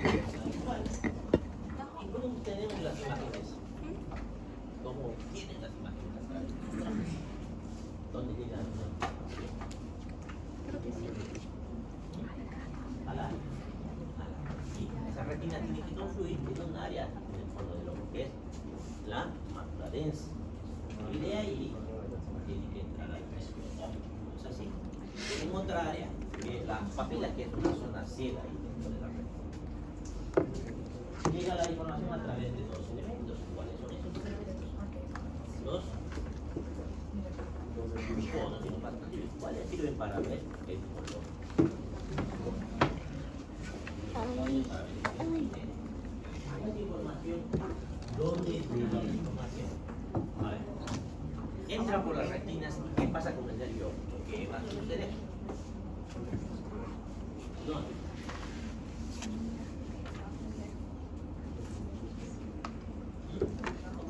igual. ¿Y cómo tenemos las imágenes? ¿Cómo tienen las imágenes a través de los ojos? ¿Dónde llegan las información? A la retina. Esa retina tiene que confluir en un área en el fondo del ojo, que es la mácula densa. Y de ahí tiene que entrar al nervio óptico. Es así. En otra área, que es la papila, que es una zona ciega ahí dentro de la retina. Llega la información a través de dos elementos. ¿Cuáles son esos elementos? Los iconos cuáles sirven para ver el color. Hay información. ¿Dónde llega la información? A ver. Entra por las retinas. ¿Qué pasa con el nervio óptico? ¿Qué va a suceder? ¿Dónde?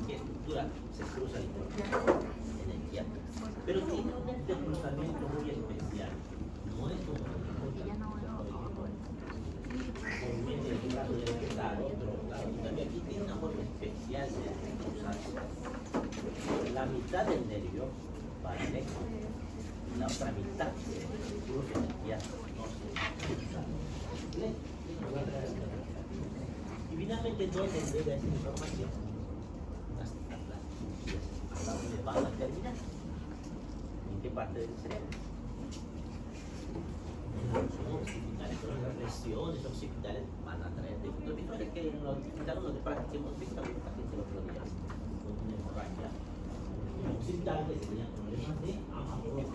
¿Qué estructura se cruza la información? Energía. Pero tiene un desplazamiento muy especial. No es como movimiento de un lado del lado, otro lado. También aquí tiene una forma especial de cruzarse. La mitad del nervio va directo. La otra mitad cruza energía no se cruza. Y finalmente, ¿dónde llega esa información? ¿A dónde van a terminar? ¿En qué parte del cerebro? Son occipitales, son las lesiones occipitales van a traer defectos visuales que en los alumnos de práctica hemos visto a los pacientes el otro día con una hemorragia occipital que serían problemas de amaurosis.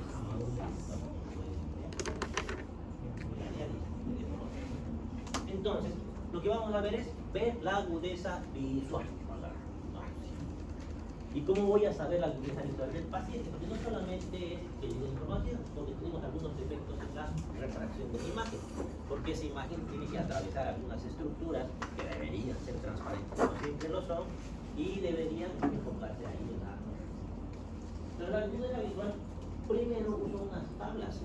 Entonces, lo que vamos a ver es ver la agudeza visual. ¿Y cómo voy a saber la agudeza visual del paciente? Porque no solamente es que le dé información, porque tenemos algunos defectos en la refracción de la imagen, porque esa imagen tiene que atravesar algunas estructuras que deberían ser transparentes, no siempre lo son, y deberían enfocarse ahí en la... Pero la agudeza visual, primero uso unas tablas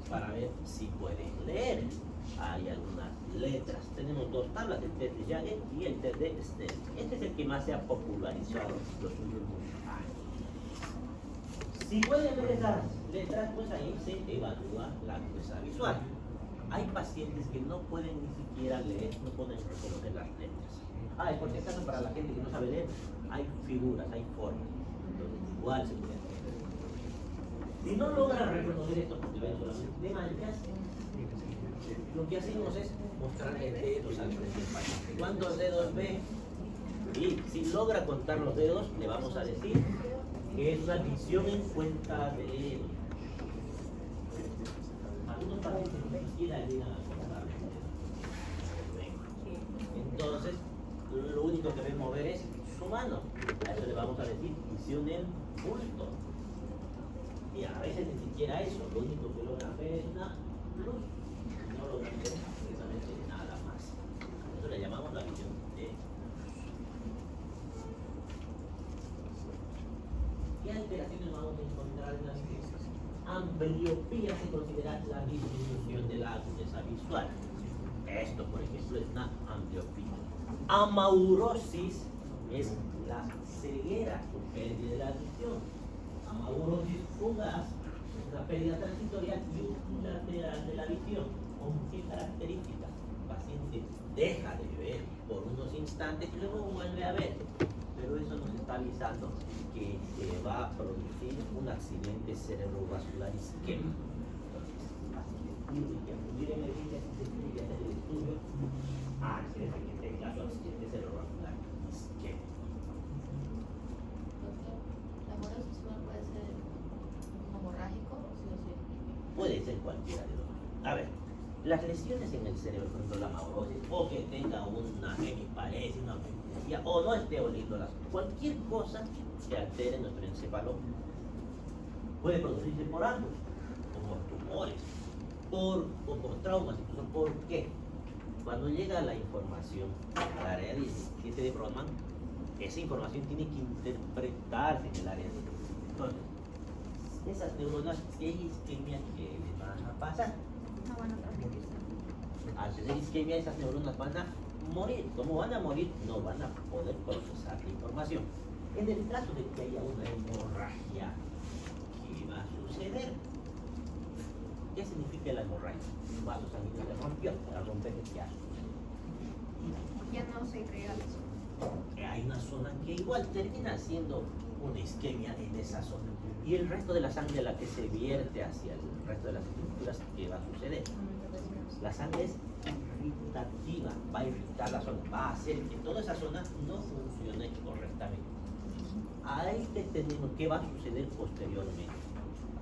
para ver si pueden leer. Hay algunas letras. Tenemos dos tablas, el test de Jagged y el test de Snell. Este es el que más se ha popularizado los últimos años. Si pueden ver esas letras, pues ahí se evalúa la agudeza visual. Hay pacientes que no pueden ni siquiera leer, no pueden reconocer las letras. Y por si acaso, para la gente que no sabe leer, hay figuras, hay formas. Entonces, igual se puede hacer. Si no logran reconocer esto porque ven solamente de manchas, lo que hacemos es mostrarle dedos al frente del paciente. ¿Cuántos dedos ve? Y si logra contar los dedos, le vamos a decir que es una visión en cuenta de dedos. Algunos pacientes ni siquiera llegan a contar los dedos. Entonces, lo único que ven mover es su mano. A eso le vamos a decir visión en bulto. Y a veces ni siquiera eso, lo único que logran ver es una luz. No logran ver absolutamente nada más. A eso le llamamos la visión de... ¿Qué alteraciones vamos a encontrar en las vistas? Ambliopía se considera la disminución de la agudeza visual. Esto, por ejemplo, es una ambliopía. Amaurosis es la ceguera, pérdida de la visión. Amaurosis fugaz es una pérdida transitoria y unilateral de la visión. ¿Con qué características? El paciente deja de ver por unos instantes y luego vuelve a ver. Pero eso nos está avisando que se va a producir un accidente cerebrovascular isquémico. Entonces, que acudir en emergencia si se tiene que hacer el estudio antes de que tenga su accidente cerebrovascular isquémico. ¿La amaurosis puede ser hemorrágico o sí o sí? Puede ser cualquiera de los dos. A ver, las lesiones en el cerebro, por ejemplo, la amaurosis, o que tenga una hemiparesia, una hemiparesia, o no esté oliendo cualquier cosa que altere nuestro encéfalo puede producirse por algo, como tumores, o por traumas, incluso. ¿Por qué? Cuando llega la información al área 17 de Brodmann, esa información tiene que interpretarse en el área 17. Entonces, esas neuronas, ¿qué isquemia que les van a pasar? No van a transmitirse. Al tener isquemia, esas neuronas van a morir. Como van a morir, no van a poder procesar la información. En el caso de que haya una hemorragia, ¿qué va a suceder? ¿Qué significa la hemorragia? Un vaso sanguíneo se rompió, para romper ¿qué hace? Ya no se crea la zona. Hay una zona que igual termina siendo una isquemia en esa zona. Y el resto de la sangre, la que se vierte hacia el resto de las estructuras, ¿qué va a suceder? La sangre es irritativa, va a irritar la zona, va a hacer que toda esa zona no funcione correctamente. Ahí que tenemos, ¿qué va a suceder posteriormente?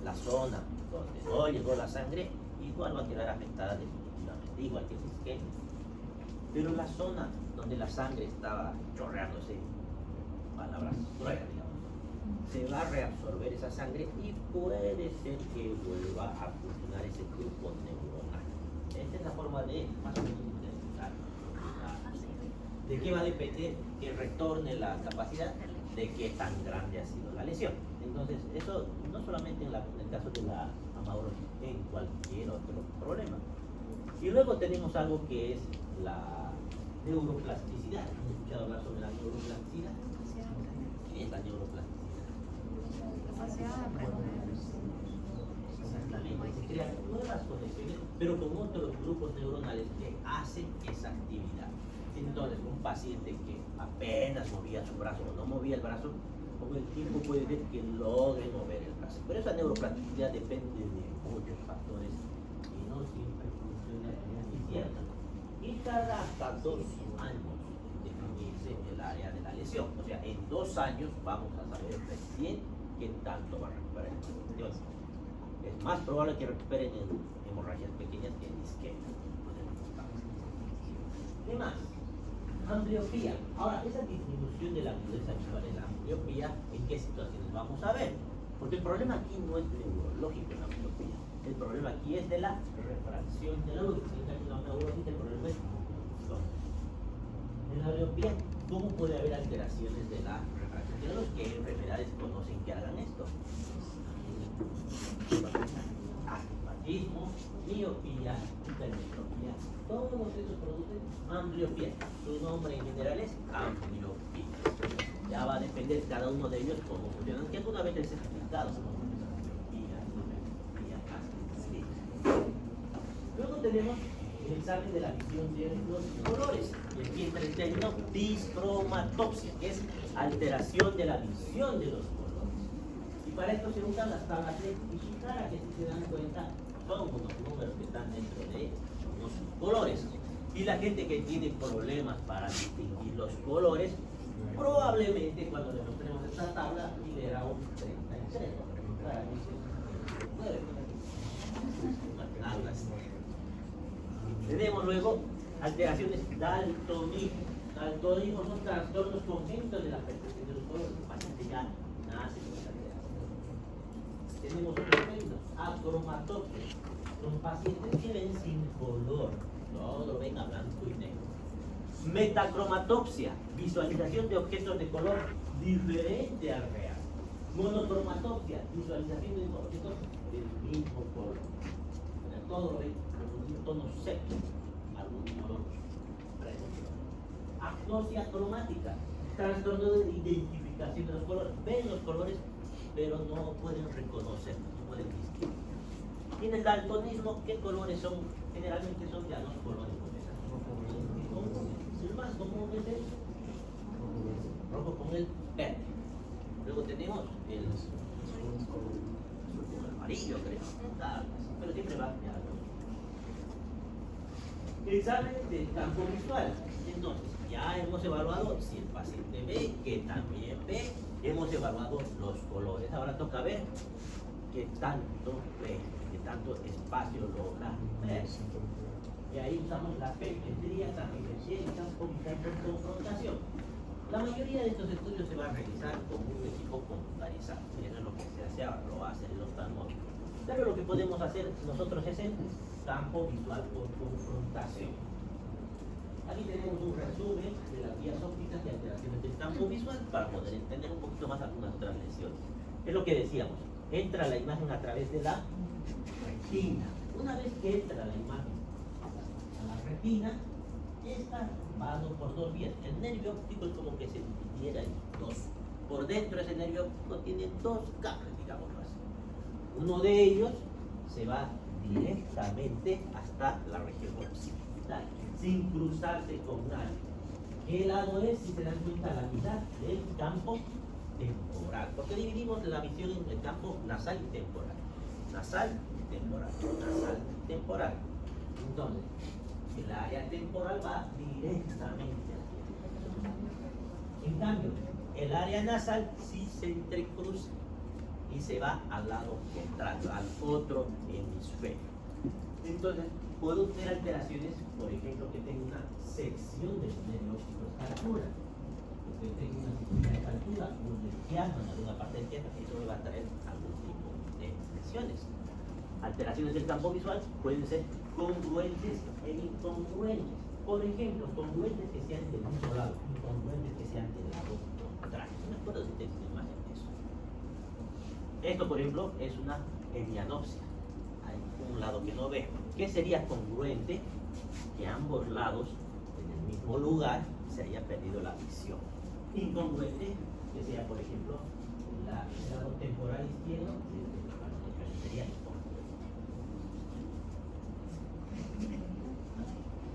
La zona donde no llegó la sangre, igual va a quedar afectada definitivamente, igual que el isquemia. Pero la zona donde la sangre estaba chorreándose, palabras cruelas, digamos, se va a reabsorber esa sangre y puede ser que vuelva a funcionar ese grupo neuronal. Esta es la forma de más o menos interpretar. ¿De qué va a depender que retorne la capacidad? De qué tan grande ha sido la lesión. Entonces, eso no solamente en el caso de la amaurosis, en cualquier otro problema. Y luego tenemos algo que es la neuroplasticidad. ¿Han escuchado hablar sobre la neuroplasticidad? ¿Qué es la neuroplasticidad? Exactamente, se crean nuevas conexiones, pero con otros grupos neuronales que hacen esa actividad. Entonces, un paciente que apenas movía su brazo o no movía el brazo, con el tiempo puede ser que logre mover el brazo. Pero esa neuroplasticidad depende de muchos factores y no siempre funciona como quisiera. Y tarda hasta 2 años en definirse el área de la lesión. O sea, en 2 años vamos a saber recién qué tanto va a recuperar el paciente. Es más probable que recuperen en hemorragias pequeñas que en isquemia. ¿Qué más? Ambliopía. Ahora, esa disminución de la agudeza visual en la ambliopía, ¿en qué situaciones vamos a ver? Porque el problema aquí no es neurológico en la ambliopía. El problema aquí es de la refracción de la luz. En la neurosis el problema es lógico. En la ambliopía, ¿cómo puede haber alteraciones de la refracción de la luz? ¿Qué enfermedades conocen que hagan esto? Astigmatismo, miopía, hipermetropía, todos esos producen ambliopía. Su nombre en general es ambliopía. Ya va a depender cada uno de ellos cómo funcionan, que alguna vez les he explicado cómo funciona la ambliopía, hipermetropía, astigmatismo. Luego tenemos el examen de la visión de los colores. Y aquí entra el término discromatopsia, que es alteración de la visión de los colores. Y para esto se usan las tablas de Ishihara, que si se dan cuenta son unos números que están dentro de unos colores. Y la gente que tiene problemas para distinguir los colores, probablemente cuando le mostremos esta tabla, lidera un 33. Tenemos luego alteraciones daltonismo. Daltonismo son trastornos congénitos de la percepción de los colores. El paciente ya nace con esa alteración. Tenemos otros términos, acromatopsia. Son pacientes que ven sin color, todo ven a blanco y negro. Metacromatopsia, visualización de objetos de color diferente al real. Monocromatopsia, visualización de objetos del mismo color. O sea, todo lo ven con un tono seco, algún color predominante. Agnosia cromática, trastorno de identificación de los colores. Ven los colores, pero no pueden reconocerlos, no pueden distinguir. Y en el daltonismo, ¿qué colores son? Generalmente son ya los colores comunes. El más común es el rojo con el verde. Luego tenemos el amarillo, creo. Pero siempre va a quedar. Examen del campo visual. Entonces, ya hemos evaluado si el paciente ve, que también ve. Hemos evaluado los colores. Ahora toca ver qué tanto ve, qué tanto espacio logra ver. Y ahí usamos la perimetría, también el campo visual por confrontación. La mayoría de estos estudios se va a realizar con un equipo computarizado. Y eso es lo que se hace ahora, lo hace el oftalmólogo. Pero lo que podemos hacer nosotros es el campo visual por confrontación. Aquí tenemos un resumen de las vías ópticas y alteraciones del campo visual para poder entender un poquito más algunas otras lesiones. Es lo que decíamos, entra la imagen a través de la retina. Una vez que entra la imagen a la retina, esta formado por dos vías. El nervio óptico es como que se dividiera en dos. Por dentro ese nervio óptico tiene dos cables, digámoslo así. Uno de ellos se va directamente hasta la región occipital, sin cruzarse con nadie. ¿Qué lado es? Si se dan cuenta, la mitad del campo temporal. Porque dividimos la visión en el campo nasal y temporal. Nasal y temporal. Nasal y temporal. Entonces, el área temporal va directamente hacia. En cambio, el área nasal sí se entrecruza y se va al lado contrario, al otro hemisferio. Entonces, puedo tener alteraciones, por ejemplo, que tenga una sección del nervio óptico a esta altura. Que tenga una sección a esta altura, un desquiasmo en alguna parte del tierra, eso me va a traer algún tipo de lesiones. Alteraciones del campo visual pueden ser congruentes e incongruentes. Por ejemplo, congruentes que sean del mismo lado, incongruentes que sean del lado contrario. No me acuerdo si te hice imagen de eso. Esto, por ejemplo, es una hemianopsia. Hay un lado que no ve. ¿Qué sería congruente? Que ambos lados, en el mismo lugar, se haya perdido la visión. Incongruente, que sea, por ejemplo, el lado temporal izquierdo, eso sería incongruente.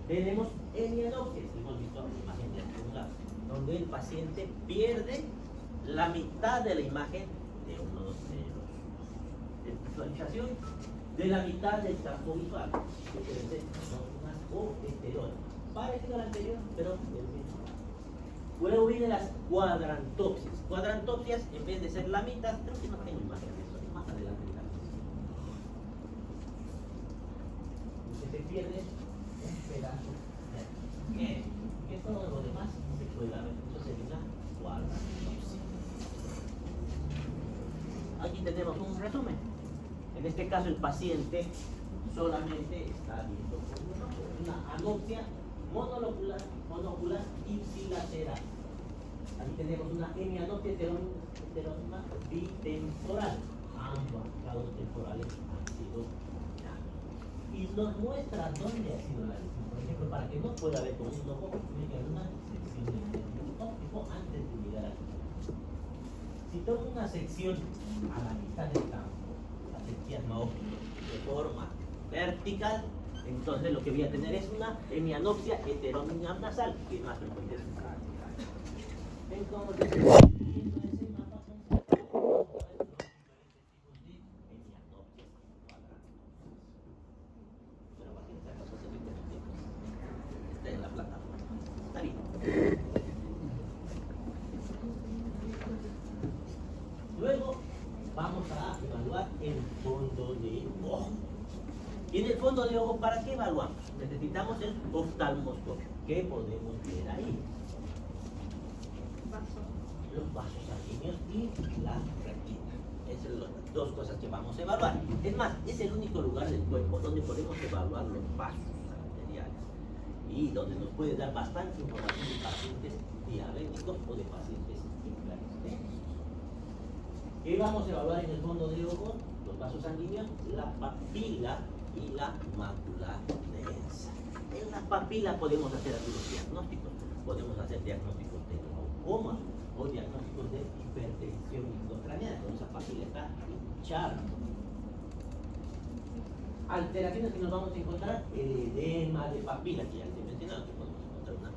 Tenemos hemianopsias, hemos visto la imagen de algún lado, donde el paciente pierde la mitad de la imagen de uno de visualización, de la mitad del campo visual, que puede ser nódulas o esteroides. Parecido al anterior, pero del mismo lado. Luego vienen las cuadrantopsias. Cuadrantopsias, en vez de ser la mitad, creo que no tengo imagen de eso, más adelante. Se pierde un pedazo que todo lo demás se puede ver. Eso sería una cuadrantopsia. Aquí tenemos un resumen. En este caso el paciente solamente está viendo con una anopsia monocular ipsilateral. Aquí tenemos una hemianopsia heterónima bitemporal. Ambos lados temporales han sido dañados. Y nos muestra dónde ha sido la lesión. Por ejemplo, para que no pueda ver con un ojo, tiene que haber una sección del nervio óptico antes de llegar aquí. Si tomo una sección a la mitad del campo, óptico de forma vertical, entonces lo que voy a tener es una hemianopsia heterónima nasal, que es más frecuente. Entonces, viendo ese mapa, está en la plataforma. Está bien. Luego vamos a evaluar el fondo de ojo. Y en el fondo de ojo, ¿para qué evaluamos? Necesitamos el oftalmoscopio. ¿Qué podemos ver ahí? Los vasos sanguíneos y la retina. Esas son las dos cosas que vamos a evaluar. Es más, es el único lugar del cuerpo donde podemos evaluar los vasos arteriales y donde nos puede dar bastante información de pacientes diabéticos o de pacientes hipertensos. ¿Qué vamos a evaluar en el fondo de ojo? Los vasos sanguíneos, la papila y la mácula densa. En la papila podemos hacer algunos diagnósticos. Podemos hacer diagnósticos de glaucoma o diagnósticos de hipertensión intracraneal. Esa papila está hinchada. Alteraciones que nos vamos a encontrar, el edema de papila, que ya les he mencionado, que podemos encontrar una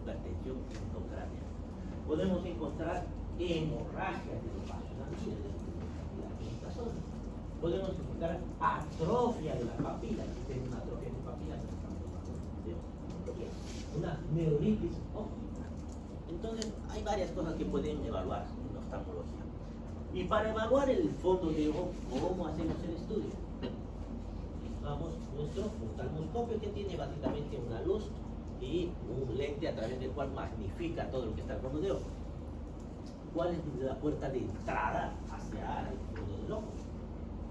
hipertensión intracraneal. Podemos encontrar hemorragia de los vasos sanguíneos de esta zona. Podemos encontrar atrofia de la papila, si tiene una atrofia de papila, una neuritis óptica. Entonces, hay varias cosas que pueden evaluar en oftalmología. Y para evaluar el fondo de ojo, ¿cómo hacemos el estudio? Usamos nuestro oftalmoscopio, que tiene básicamente una luz y un lente a través del cual magnifica todo lo que está al fondo de ojo. ¿Cuál es la puerta de entrada hacia el fondo del ojo?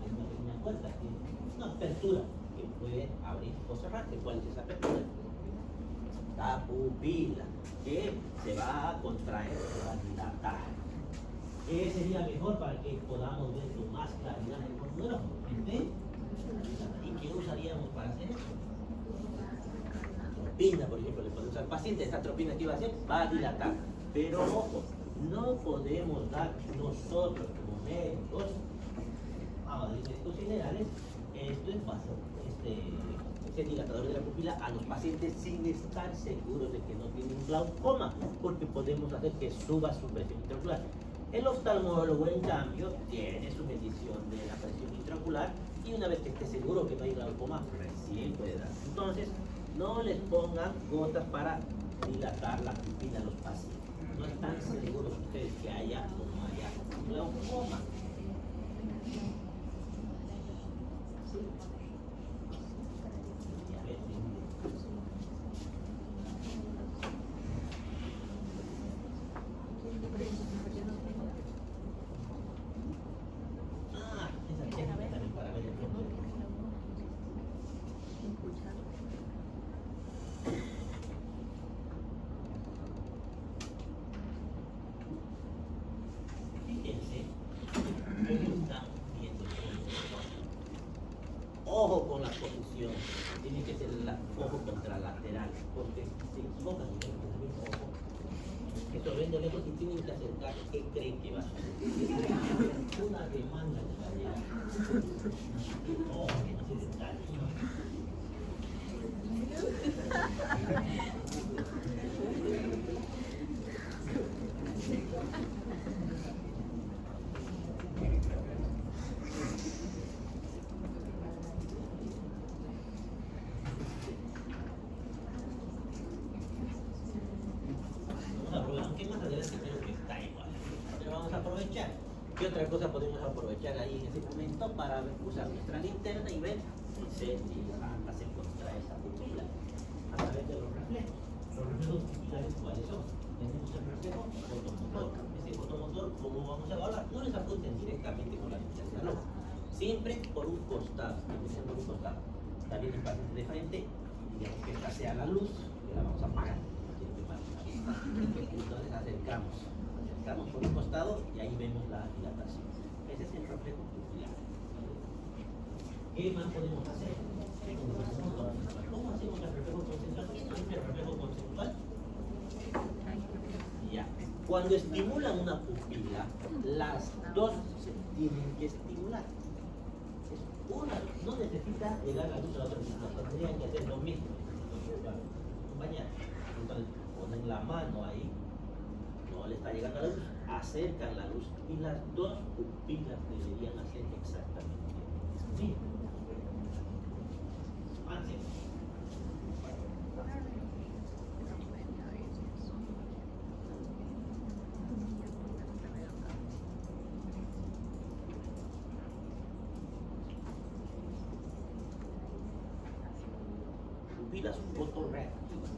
Hay una pequeña puerta, una apertura que puede abrir o cerrar. ¿Cuál es esa apertura? La pupila, que se va a contraer, se va a dilatar. ¿Qué sería mejor para que podamos ver con más claridad el fondo del ojo? ¿Y qué usaríamos para hacer eso? atropina, por ejemplo, le podemos al paciente, esta atropina que va a hacer, va a dilatar. Pero ojo, no podemos dar nosotros como médicos, vamos a decir médicos generales, este dilatador de la pupila a los pacientes sin estar seguros de que no tienen glaucoma, porque podemos hacer que suba su presión intraocular. El oftalmólogo, en cambio, tiene su medición de la presión intraocular y una vez que esté seguro que no hay glaucoma, recién puede dar. Entonces, no les pongan gotas para dilatar la pupila a los pacientes. No están seguros ustedes que haya o no haya glaucoma. Ojo con la posición, tiene que ser el ojo contralateral, porque si se equivocan, ojo, que se ven de lejos y tienen que acercar, ¿qué creen que va a suceder? Una demanda de la ley. Oh, que no se detalle. Aunque más adelante creo que está igual, pero vamos a aprovechar. ¿Qué otra cosa podemos aprovechar ahí en ese momento para usar nuestra linterna y ver si se contrae esa pupila a través de los reflejos? Los reflejos pupilares, ¿cuáles son? Tenemos el reflejo fotomotor. Ese fotomotor, ¿cómo vamos a evaluar? No les apunten directamente con la distancia al ojo, siempre por un costado, siempre por un costado. También el paciente de frente, digamos que esta sea la luz, que la vamos a apagar. Entonces acercamos por un costado y ahí vemos la dilatación. Ese es el reflejo pupilar. ¿Qué más podemos hacer? ¿Cómo hacemos el reflejo concentual? ¿Quién no dice el reflejo concentual? Ya. Cuando estimulan una pupila, las dos se tienen que estimular. Una no necesita llegar a la luz a la otra, tendrían que hacer lo mismo. Acompañar. Entonces, ponen la mano ahí, no le está llegando la luz, acercan la luz y las dos pupilas deberían hacer exactamente lo mismo. Pupilas fotorreactivas.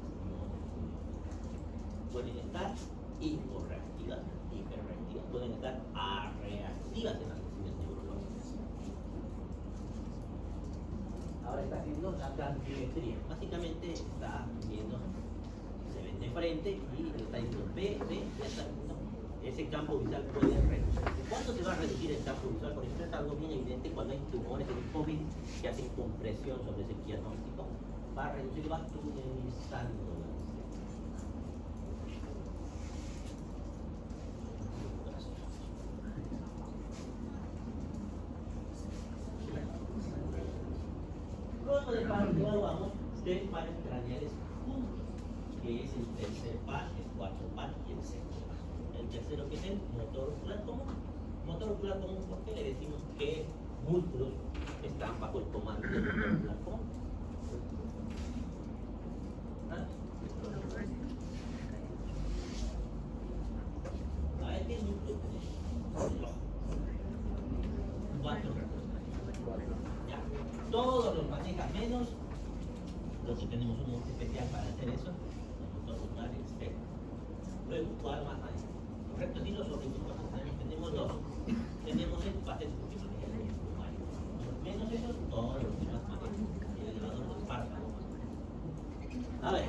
Pueden estar hiporreactivas, hiperreactivas, pueden estar arreactivas en las lesiones neurológicas. Ahora está haciendo la gangliometría. Básicamente está viendo, se ven de frente y le está diciendo ve, ya está viendo. Ese campo visual puede reducirse. ¿Cuándo se va a reducir el campo visual? Por ejemplo, es algo bien evidente cuando hay tumores en el COVID que hacen compresión sobre ese quiastóntico. Va a reducir, va tunelizando. Luego de par, vamos tres pares craneales juntos, que es el tercer par, el cuarto par y el sexto par. El tercero, que es el motor ocular común. Motor ocular común, ¿por qué le decimos que músculos están bajo el comando del motor ocular común? A ver, ¿qué músculos tenemos? Cuatro. Ya. Todos los manejan menos los que tenemos uno especial para hacer eso, el motor ocular externo. Luego, ¿cuál más hay? Correcto, sí, los orbitales tenemos dos. Tenemos el patente menos esos, todos los demás manejan. El elevador del párpado. A ver.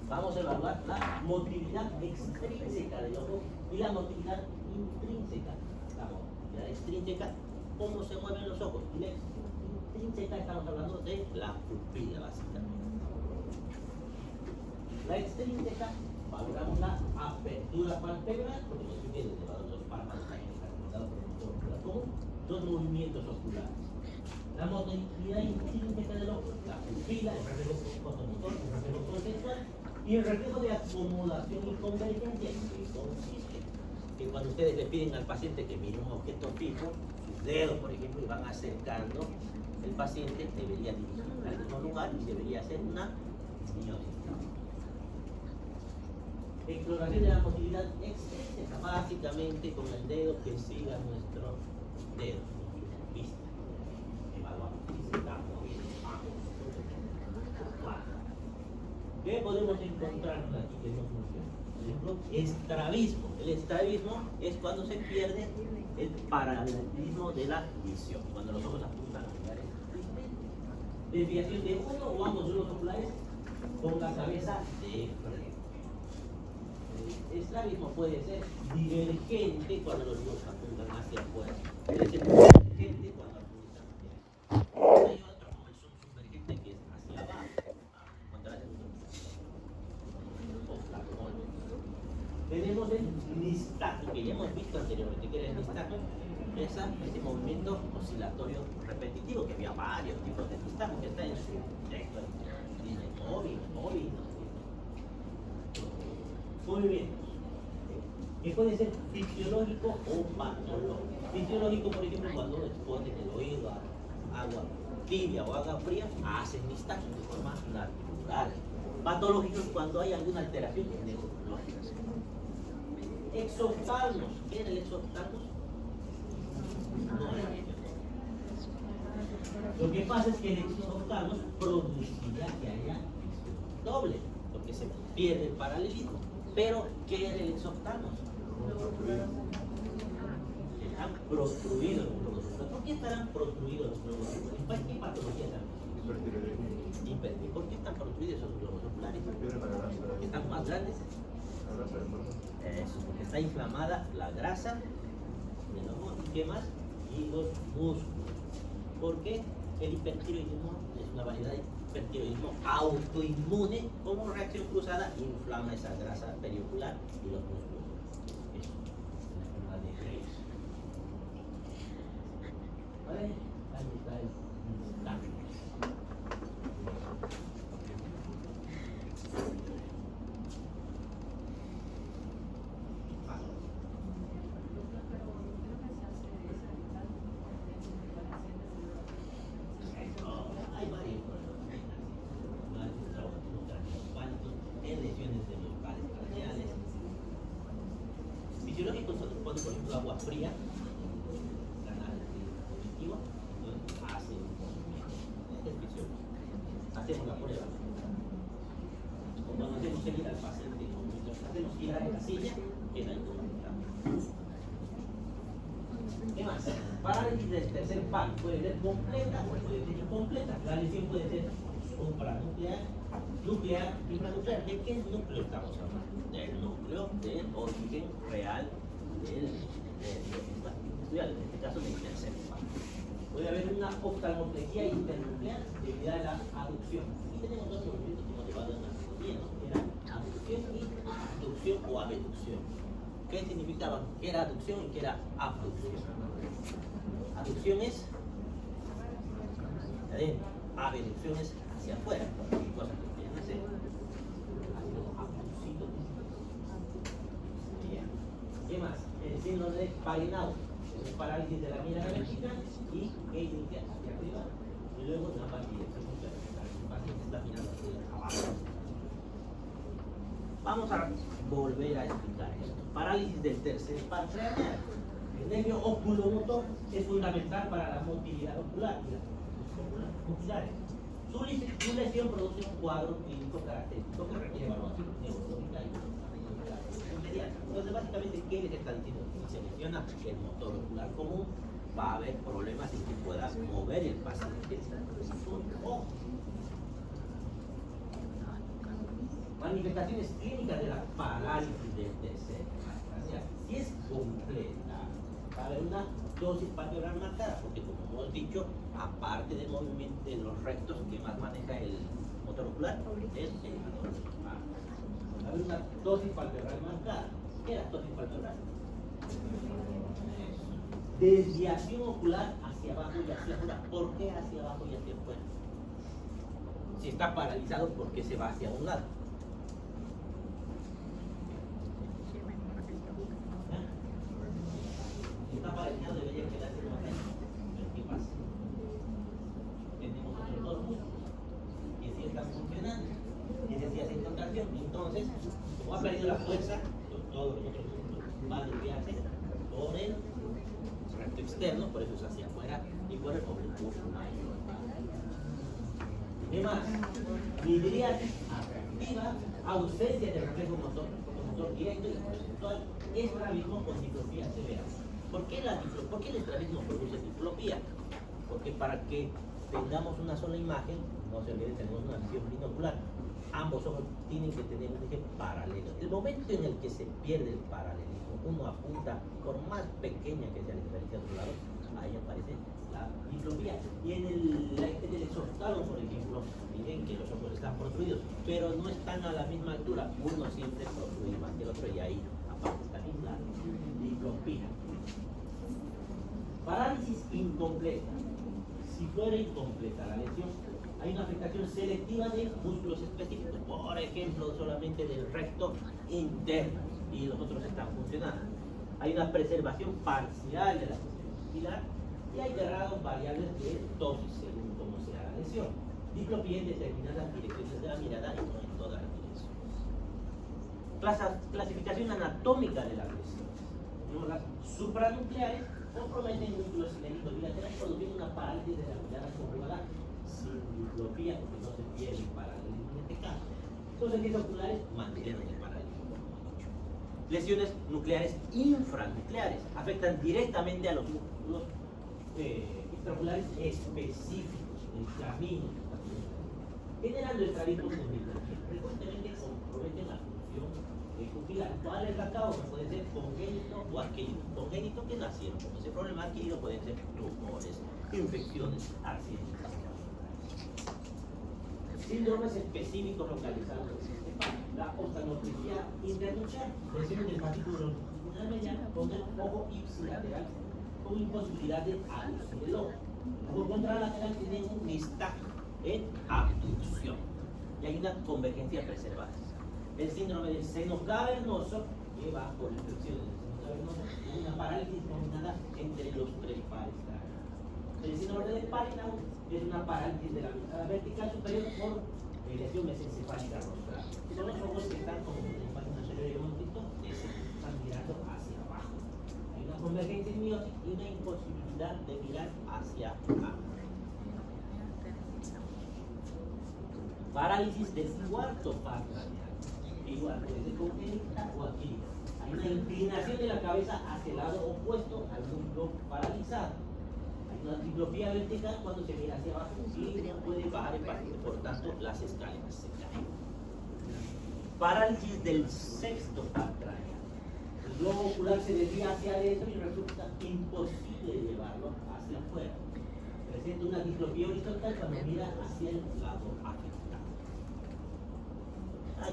Vamos a evaluar la motilidad extrínseca del ojo y la motilidad intrínseca. La motilidad extrínseca, cómo se mueven los ojos. Y la extrínseca estamos hablando de la pupila, básicamente. La extrínseca, valoramos la apertura palpebral, porque no se viene elevado los párpados, también está recomendado por el motor ocular común, los movimientos oculares. La motilidad intrínseca del ojo, la pupila, el reflejo fotomotor, el reflejo conceptual y el reflejo de acomodación y convergencia. ¿En qué consiste? Que cuando ustedes le piden al paciente que mire un objeto fijo, sus dedos, por ejemplo, y van acercando, el paciente debería dirigir al mismo lugar y debería hacer una miosis. Exploración de la motilidad extrínseca, básicamente con el dedo que siga nuestro dedo, nuestra vista. Evaluamos si se está moviendo. ¿Qué podemos encontrarnos aquí que no funciona? Por ejemplo, estrabismo. El estrabismo es cuando se pierde el paralelismo de la visión, cuando los ojos apuntan a lugares diferentes. Desviación de uno o ambos globos oculares con la cabeza de frente. El estrabismo puede ser divergente cuando los globos apuntan hacia afuera. Puede ser divergente cuando apuntan hacia afuera. Hay otro como el subvergente que es hacia abajo. Tenemos el nistagmo, que ya hemos visto anteriormente, que era el nistagmo, ese movimiento oscilatorio repetitivo, que había varios tipos de nistagmo, que está en su texto, tiene móvil, movimientos, que puede ser fisiológico o patológico. Fisiológico, por ejemplo, cuando exponen el oído a agua tibia o agua fría, hacen nistagmo de forma natural. Patológico es cuando hay alguna alteración neurológica. Exoftalmos. ¿Qué era el exoftalmos? No era. Lo que pasa es que el exoftalmos produciría que haya visión doble, porque se pierde el paralelismo. Pero, ¿qué era el exoftalmos? Están protruidos los globos oculares. ¿Por qué estarán protruidos los globos oculares? ¿Qué patología están? Hipertiroidismo. ¿Por qué están protruidos esos globos oculares? Porque están más grandes. Eso, porque está inflamada la grasa del ojo. ¿Y qué más? Y los músculos. Porque el hipertiroidismo es una variedad de hipertiroidismo autoinmune, como reacción cruzada, inflama esa grasa periocular y los músculos. Eso, la enfermedad de Graves. ¿Vale? Ahí está el nistagmo. Fisiológicos son cuando, por ejemplo, agua fría, canal positivo, hace un movimiento. Este es fisiológico. Hacemos la prueba. O cuando hacemos seguir al paciente, hacemos girar en la silla, queda incomunicado. ¿Qué más? Parálisis del tercer par puede ser completa o puede ser incompleta. La lesión puede ser supranuclear, nuclear, infranuclear. ¿De qué núcleo estamos hablando? Del núcleo del origen real del estudiar, en este caso del tercer par. Puede haber una oftalmoplegia internuclear debido a la aducción. Aquí tenemos dos movimientos que hemos llevado en la anatomía, ¿no? Que era aducción y abducción o abducción. ¿Qué significaban? ¿Qué era aducción y qué era abducción? Aducción es adentro, abducción es hacia afuera, cosas que quieren hacer. Abducido. Bien. ¿Qué más? El síndrome de Parinau, es parálisis de la mirada vertical y que inicia hacia arriba y luego una partida. El paciente está mirando hacia abajo. Vamos a volver a explicar esto. Parálisis del tercer par craneal. El nervio oculomotor es fundamental para la motilidad ocular y las funciones oculares. Su lesión produce un cuadro clínico característico que requiere evaluación neurológica y inmediata. Entonces, básicamente, ¿qué les está diciendo? Si se lesiona el motor ocular común, va a haber problemas en que pueda mover el paciente su ojo. Manifestaciones clínicas de la parálisis del tercer par craneal. Si es completa, va a haber una dosis palpebral marcada, porque como hemos dicho, aparte del movimiento de los rectos que más maneja el motor ocular, es el indicador. Va a haber una dosis palpebral marcada. ¿Qué es la dosis palpebral? Desviación ocular hacia abajo y hacia afuera. ¿Por qué hacia abajo y hacia afuera? Si está paralizado, ¿por qué se va hacia un lado? Si está paralizado, debería quedarse más ahí. Pero ¿qué pasa? Tenemos otros dos músculos que sí están funcionando, que se hacen contracción. Entonces, como ha perdido la fuerza, todos los otros músculos van a desviarse por el recto externo, por eso es hacia afuera, y por el oblicuo mayor. ¿Qué más? Midriasis activa, ausencia de reflejo motor directo y conceptual, estrabismo con diplopía severa. ¿Por qué el estrabismo produce diplopía? Porque para que tengamos una sola imagen, no se olviden, tenemos una visión binocular. Ambos ojos tienen que tener un eje paralelo. El momento en el que se pierde el paralelismo, uno apunta, por más pequeña que sea la diferencia de su lado, ahí aparece la diplopía. Y en el exoftálamo, por ejemplo, miren que los ojos están protruidos, pero no están a la misma altura. Uno siempre protruye más que el otro y ahí aparece también la diplopía. Parálisis incompleta. Si fuera incompleta la lesión, hay una afectación selectiva de músculos específicos, por ejemplo, solamente del recto interno, y los otros están funcionando. Hay una preservación parcial de la función pupilar y hay grados variables de dosis según cómo sea la lesión. Diplopía en determinadas direcciones de la mirada y no en todas las direcciones. Clasificación anatómica de las lesiones. Tenemos las supranucleares, comprometen núcleos cilíndricos bilaterales produciendo una parálisis de la mirada conjugada sin diplopía, porque no se pierde el paralelismo en este caso. Los sentidos oculares mantienen el paralelismo, como hemos dicho. Lesiones nucleares infranucleares afectan directamente a los músculos extraoculares específicos, el camino, generando estrabismos con diplopía. Frecuentemente comprometen la función pupilar. ¿Cuál es la causa? Puede ser congénito o adquirido. Congénito, que nacieron con ese problema; adquirido pueden ser tumores, infecciones, accidentes. Síndromes específicos localizados. La oftalmotrofia internuclear, lesiones del fascículo longitudinal mediano con el ojo ipsilateral con imposibilidad de abducción del ojo. El ojo contralateral tiene un listaje en abducción y hay una convergencia preservada. El síndrome del seno cavernoso, que va por infecciones del seno cavernoso, es una parálisis combinada entre los tres pares craneales. El síndrome del Parinau es una parálisis de la mirada vertical superior por lesión mesencefálica rostral. Son los ojos que están como en el página anterior y hemos visto, están mirando hacia abajo. Hay una convergencia en miosis y una imposibilidad de mirar hacia abajo. Parálisis del cuarto par craneal. Igual puede ser congénita o adquirida. Hay una inclinación de la cabeza hacia el lado opuesto al músculo paralizado. Hay una diplopía vertical cuando se mira hacia abajo y no puede bajar el paciente, por tanto las escaleras se caen. Parálisis del sexto par craneal. El globo ocular se desvía hacia adentro y resulta imposible llevarlo hacia afuera. Presenta una diplopía horizontal cuando mira hacia el lado afectado.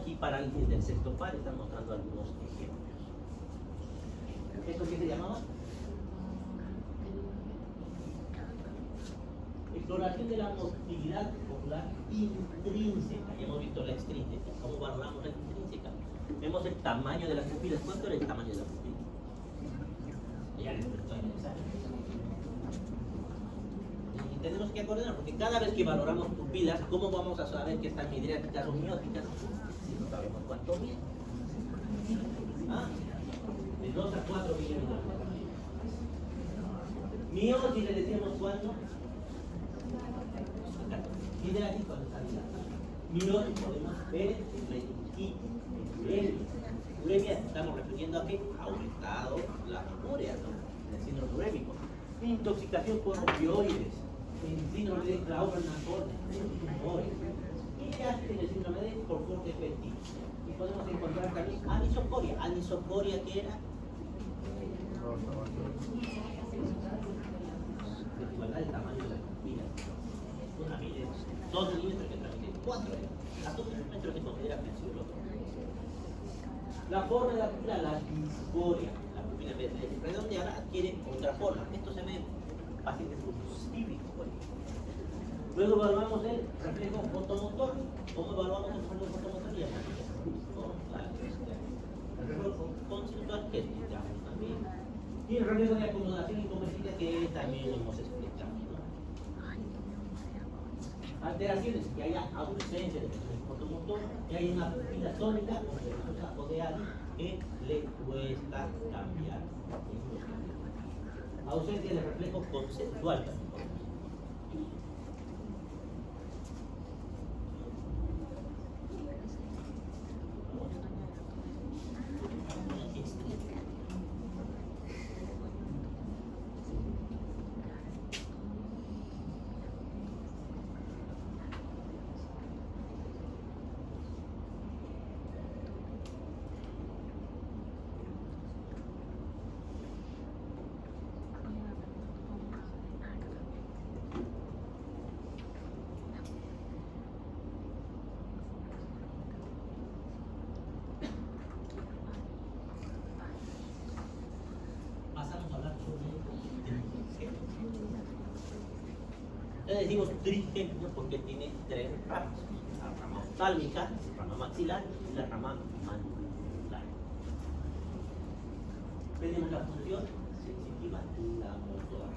Aquí parálisis del sexto par, están mostrando algunos ejemplos. ¿Esto qué se llamaba? Exploración de la motilidad ocular intrínseca. Ya hemos visto la extrínseca. ¿Cómo valoramos la intrínseca? Vemos el tamaño de las pupilas. ¿Cuánto era el tamaño de la pupila? Ya les estoy pensando. Y tenemos que acordar, porque cada vez que valoramos pupilas, ¿cómo vamos a saber que están midriáticas o mióticas? Si no sabemos cuánto miden. De 2 a 4 milímetros. Miosis le decíamos cuánto. Midriático cuando está dilatado. Miosis podemos ver en uremia. Estamos refiriendo a que ha aumentado la urea, ¿no? El síndrome urémico. Intoxicación por opioides. El síndrome de Clauber-Napoleon, tumores. Y en el síndrome de Forfort-Petit. Y podemos encontrar también anisocoria. Anisocoria, que era Desigualdad del tamaño de las pupilas. Una mide 2 milímetros que otra mide 4. A 2 milímetros se considera flexible. La forma de la pupila, la discoria. La pupila en vez de redondeada adquiere otra forma. Esto se ve en pacientes típicos, por ejemplo. Luego evaluamos el reflejo fotomotor. ¿Cómo evaluamos el reflejo fotomotor? Ya el reflejo conceptual que explicamos también. Y el reflejo de acomodación y convergencia que también hemos explicado, ¿no? Alteraciones, que haya ausencia de reflejo fotomotor, que haya una pupila tónica o de ADI que le cuesta cambiar. Ausencia de reflejo conceptual también. Le decimos trigémino porque tiene 3 ramas: la rama oftálmica, la rama maxilar y la rama mandibular. Tenemos la función sensitiva y la motora.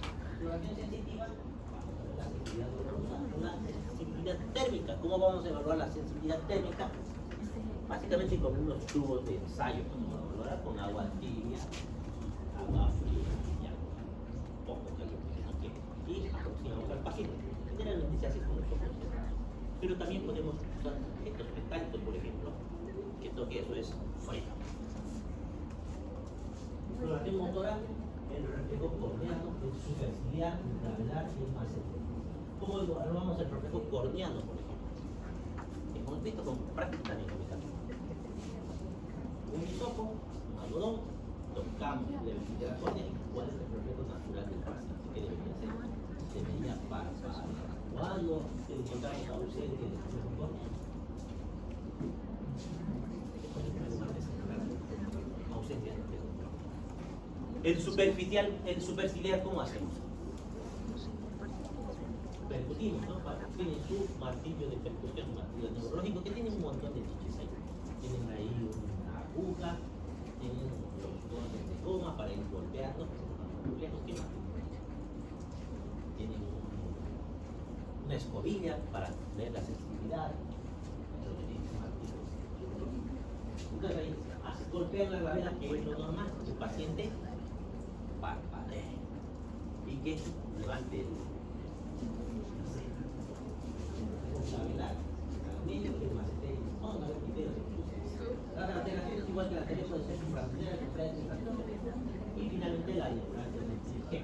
La función sensitiva, vamos a ver la sensibilidad dolorosa, la sensibilidad térmica. ¿Cómo vamos a evaluar la sensibilidad térmica? Básicamente con unos tubos de ensayo, vamos a evaluar con agua tibia, agua fría y agua poco caliente, y aproximamos al paciente. Generalmente se hace con los ojos cerrados, pero también podemos usar estos metálicos, por ejemplo, que toque eso es frío. Exploración motora, el reflejo corneano, el superciliar, el gravelar y el macetero. ¿Cómo evaluamos el reflejo corneano, por ejemplo? Hemos visto con práctica anatómica. Un hisopo, un algodón, tocamos la de la córnea y cuál es el reflejo natural del paciente que debería ser. Debería pasar. Cuando encontramos ausencia de reflejo corneano, ausencia de reflejo corneano. El superciliar, ¿cómo hacemos? Percutimos, ¿no? Tienen su martillo de percusión, un martillo neurológico que tiene un montón de chiches ahí. Tienen ahí una aguja, tienen los bordes de goma para ir golpeando los reflejos que más. Tienen una escobilla para ver la sensibilidad. Entonces ahí golpean la gravera, que es lo normal. El paciente parpadea y que levante el gravelar. Vamos a ver videos. La alteración es igual que la tarea, puede ser supraciliar, y finalmente la diafragma del G.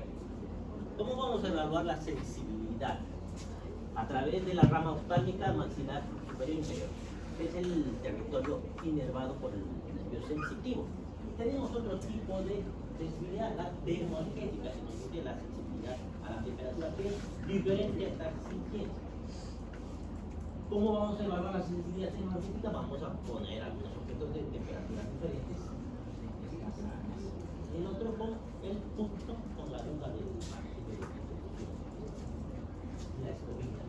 ¿Cómo vamos a evaluar la sensibilidad? A través de la rama oftálmica maxilar superior e inferior. Es el territorio inervado por el nervio sensitivo. Tenemos otro tipo de sensibilidad, la termogénica, que nos dice la sensibilidad a la temperatura, que es diferente a estar sintiendo. ¿Cómo vamos a evaluar la sensibilidad termogénica? Vamos a poner algunos objetos de temperaturas diferentes. El otro con el punto con la aguja del martillo de percusión. La escobilla.